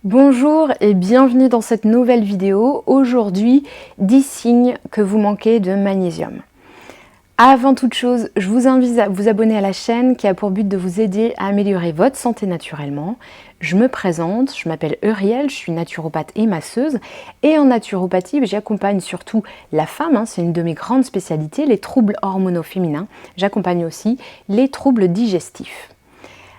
Bonjour et bienvenue dans cette nouvelle vidéo. Aujourd'hui, 10 signes que vous manquez de magnésium. Avant toute chose, je vous invite à vous abonner à la chaîne qui a pour but de vous aider à améliorer votre santé naturellement. Je me présente, je m'appelle Euriel, je suis naturopathe et masseuse. Et en naturopathie, j'accompagne surtout la femme, c'est une de mes grandes spécialités, les troubles hormonaux féminins. J'accompagne aussi les troubles digestifs.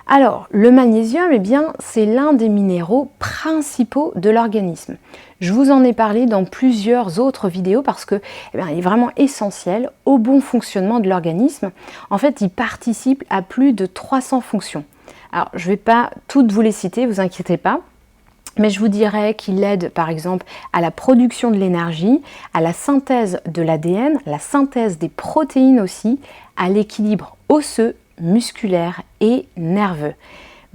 Alors, le magnésium, c'est l'un des minéraux principaux de l'organisme. Je vous en ai parlé dans plusieurs autres vidéos parce que il est vraiment essentiel au bon fonctionnement de l'organisme. En fait, il participe à plus de 300 fonctions. Alors, je ne vais pas toutes vous les citer, vous inquiétez pas. Mais je vous dirais qu'il aide par exemple à la production de l'énergie, à la synthèse de l'ADN, la synthèse des protéines aussi, à l'équilibre osseux, musculaire et nerveux.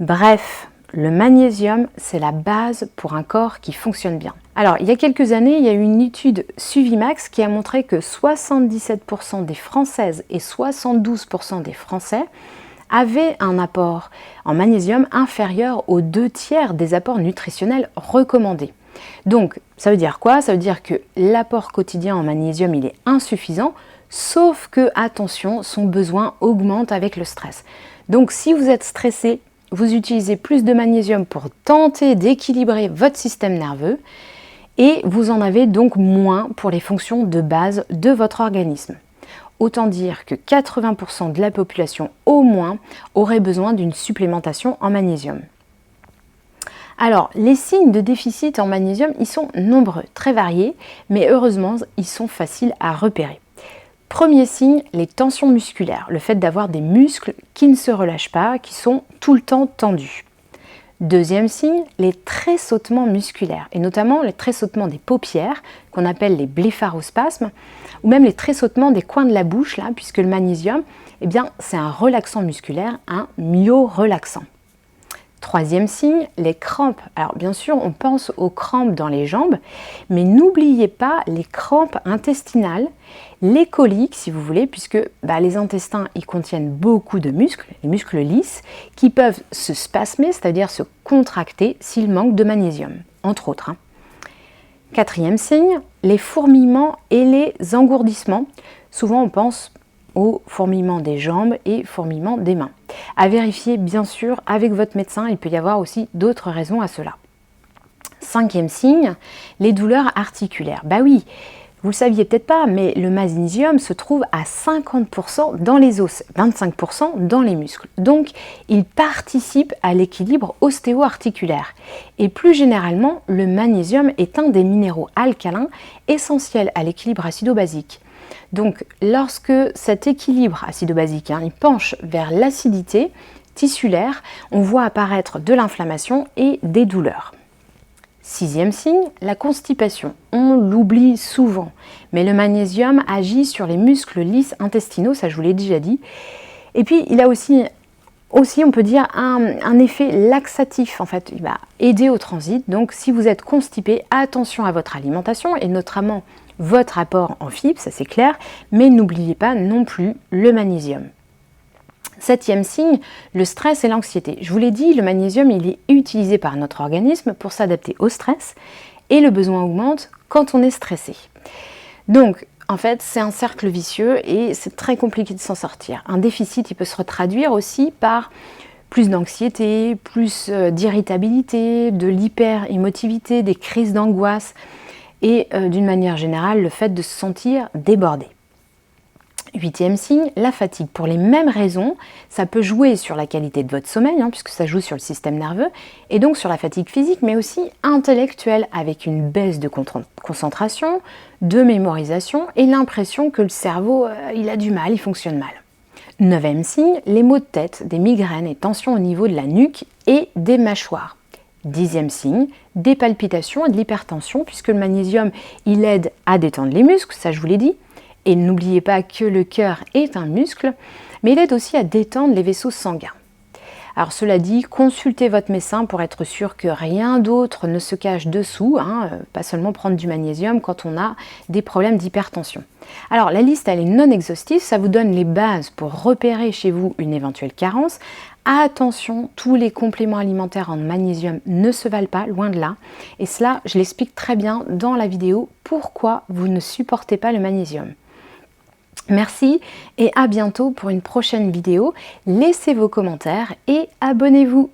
Bref, le magnésium, c'est la base pour un corps qui fonctionne bien. Alors, il y a quelques années, il y a eu une étude Suvimax qui a montré que 77% des Françaises et 72% des Français avaient un apport en magnésium inférieur aux 2/3 des apports nutritionnels recommandés. Donc, ça veut dire quoi? Ça veut dire que l'apport quotidien en magnésium, il est insuffisant, sauf que, attention, son besoin augmente avec le stress. Donc, si vous êtes stressé, vous utilisez plus de magnésium pour tenter d'équilibrer votre système nerveux et vous en avez donc moins pour les fonctions de base de votre organisme. Autant dire que 80% de la population au moins aurait besoin d'une supplémentation en magnésium. Alors, les signes de déficit en magnésium, ils sont nombreux, très variés, mais heureusement, ils sont faciles à repérer. Premier signe, les tensions musculaires, le fait d'avoir des muscles qui ne se relâchent pas, qui sont tout le temps tendus. Deuxième signe, les tressautements musculaires, et notamment les tressautements des paupières, qu'on appelle les blépharospasmes, ou même les tressautements des coins de la bouche, là, puisque le magnésium, c'est un relaxant musculaire, un myorelaxant. Troisième signe, les crampes. Alors bien sûr, on pense aux crampes dans les jambes, mais n'oubliez pas les crampes intestinales, les coliques si vous voulez, puisque les intestins ils contiennent beaucoup de muscles, les muscles lisses, qui peuvent se spasmer, c'est-à-dire se contracter s'il manque de magnésium, entre autres. Quatrième signe, les fourmillements et les engourdissements. Souvent on pense aux fourmillements des jambes et fourmillements des mains. À vérifier bien sûr avec votre médecin, il peut y avoir aussi d'autres raisons à cela. Cinquième signe, les douleurs articulaires. Oui, vous le saviez peut-être pas, mais le magnésium se trouve à 50% dans les os, 25% dans les muscles. Donc, il participe à l'équilibre ostéo-articulaire. Et plus généralement, le magnésium est un des minéraux alcalins essentiels à l'équilibre acido-basique. Donc, lorsque cet équilibre acido-basique il penche vers l'acidité tissulaire, on voit apparaître de l'inflammation et des douleurs. Sixième signe, la constipation. On l'oublie souvent, mais le magnésium agit sur les muscles lisses intestinaux, ça je vous l'ai déjà dit. Et puis, il a aussi on peut dire, un effet laxatif. En fait, il va aider au transit. Donc, si vous êtes constipé, attention à votre alimentation et notamment votre apport en fibres, ça c'est clair, mais n'oubliez pas non plus le magnésium. Septième signe, le stress et l'anxiété. Je vous l'ai dit, le magnésium il est utilisé par notre organisme pour s'adapter au stress et le besoin augmente quand on est stressé. Donc, en fait, c'est un cercle vicieux et c'est très compliqué de s'en sortir. Un déficit, il peut se traduire aussi par plus d'anxiété, plus d'irritabilité, de l'hyper-émotivité, des crises d'angoisse et d'une manière générale, le fait de se sentir débordé. Huitième signe, la fatigue. Pour les mêmes raisons, ça peut jouer sur la qualité de votre sommeil, puisque ça joue sur le système nerveux, et donc sur la fatigue physique, mais aussi intellectuelle, avec une baisse de concentration, de mémorisation, et l'impression que le cerveau, il a du mal, il fonctionne mal. Neuvième signe, les maux de tête, des migraines et tensions au niveau de la nuque et des mâchoires. Dixième signe, des palpitations et de l'hypertension, puisque le magnésium, il aide à détendre les muscles, ça je vous l'ai dit. Et n'oubliez pas que le cœur est un muscle, mais il aide aussi à détendre les vaisseaux sanguins. Alors cela dit, consultez votre médecin pour être sûr que rien d'autre ne se cache dessous, pas seulement prendre du magnésium quand on a des problèmes d'hypertension. Alors la liste elle est non exhaustive, ça vous donne les bases pour repérer chez vous une éventuelle carence. Attention, tous les compléments alimentaires en magnésium ne se valent pas, loin de là. Et cela, je l'explique très bien dans la vidéo pourquoi vous ne supportez pas le magnésium. Merci et à bientôt pour une prochaine vidéo. Laissez vos commentaires et abonnez-vous.